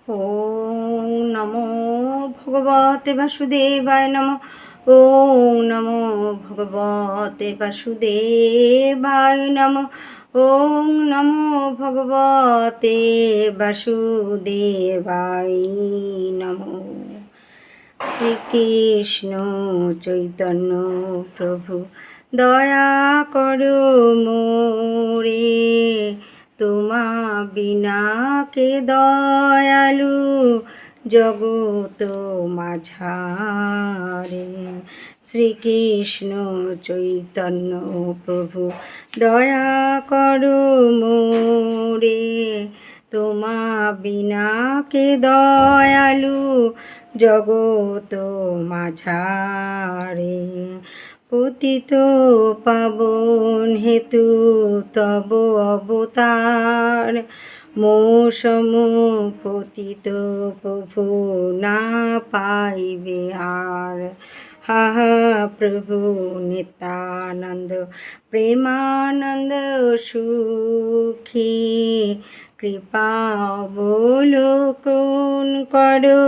ওম নমো ভগবতে বাসুদেবায় নমঃ। ওম নমো ভগবতে বাসুদেবায় নমঃ। ওম নমো ভগবতে বাসুদেবায় নমঃ। শ্রীকৃষ্ণ চৈতন্য প্রভু দয়া করো মোরে, তোমা বিনা কে দয়ালু জগত মাঝারে। শ্রীকৃষ্ণ চৈতন্য প্রভু দয়া করো মোরে, তোমা বিনা কে দয়ালু জগত মাঝারে। পতিত পাবন হেতু তব অবতার, মৌসম পতিত প্রভু না পাইবে আর। হা হা প্রভু নিত্যানন্দ প্রেমানন্দ সুখী, কৃপা অবলোকন করো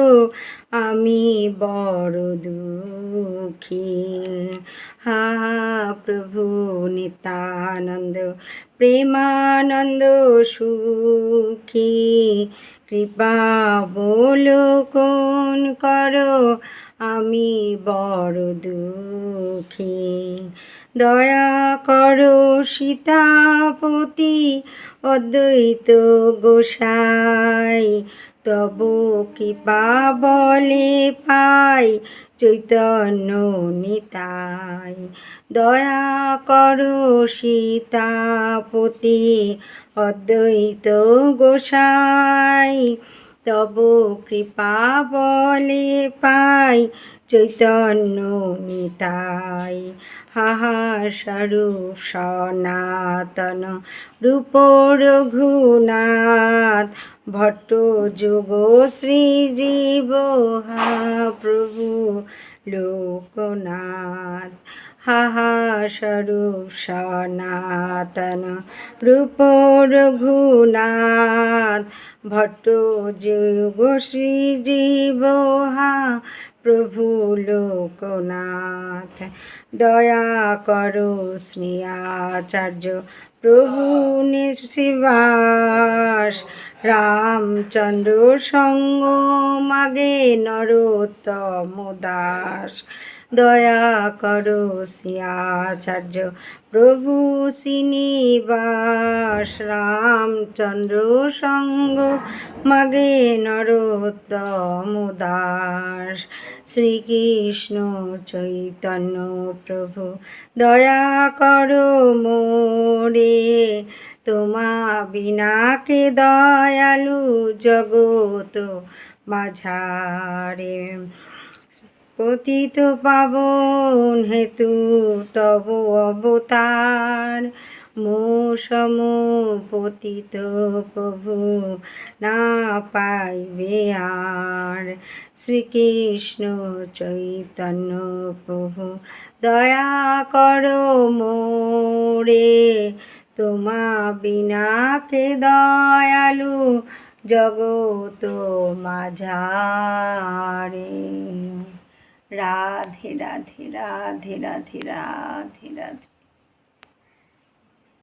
আমি বড় দুঃখী। হা প্রভু নিত্যানন্দ প্রেমানন্দ সুখী, কৃপা অবলোকন করো আমি বড় দুঃখী। দয়া করো সীতাপতি অদ্বৈত গোসাই, তব কৃপা বলে পাই চৈতন্য নিতাই। দয়া করো সীতাপতি অদ্বৈত গোসাই, তব কৃপা বলে পাই চৈতন্য নিতাই। হা হা স্বরূপ সনাতন রূপ রঘুনাথ, ভট্ট যোগ শ্রীজীব হা প্রভু লোকনাথ। হা হা স্বরূপ সনাতন রূপ রঘুনাথ, ভট্ট যোগ শ্রীজীব হা প্রভু লোকনাথ। দয়া করো শ্রী আচার্য প্রভু নিঃশ্রীবাস, রামচন্দ্র সঙ্গ মাগে নরোত্তম দাস। দয়া করো শ্রী আচার্য প্রভু শ্রীনিবাস, রামচন্দ্র সঙ্গ মাগে নরোত্তম দাস। শ্রীকৃষ্ণ চৈতন্য প্রভু দয়া করো মোরে, তোমা বিনা কে দয়ালু জগত মাঝারে। পতিত পাবন হেতু তব অবতার, মৌসম পতিত প্রভু না পাইবে আর। শ্রীকৃষ্ণ চৈতন্য প্রভু দয়া করো মোরে, তোমা বিনা কে দয়ালু জগত মাঝারে। রাধে রাধে রাধে রাধে রাধে রাধে।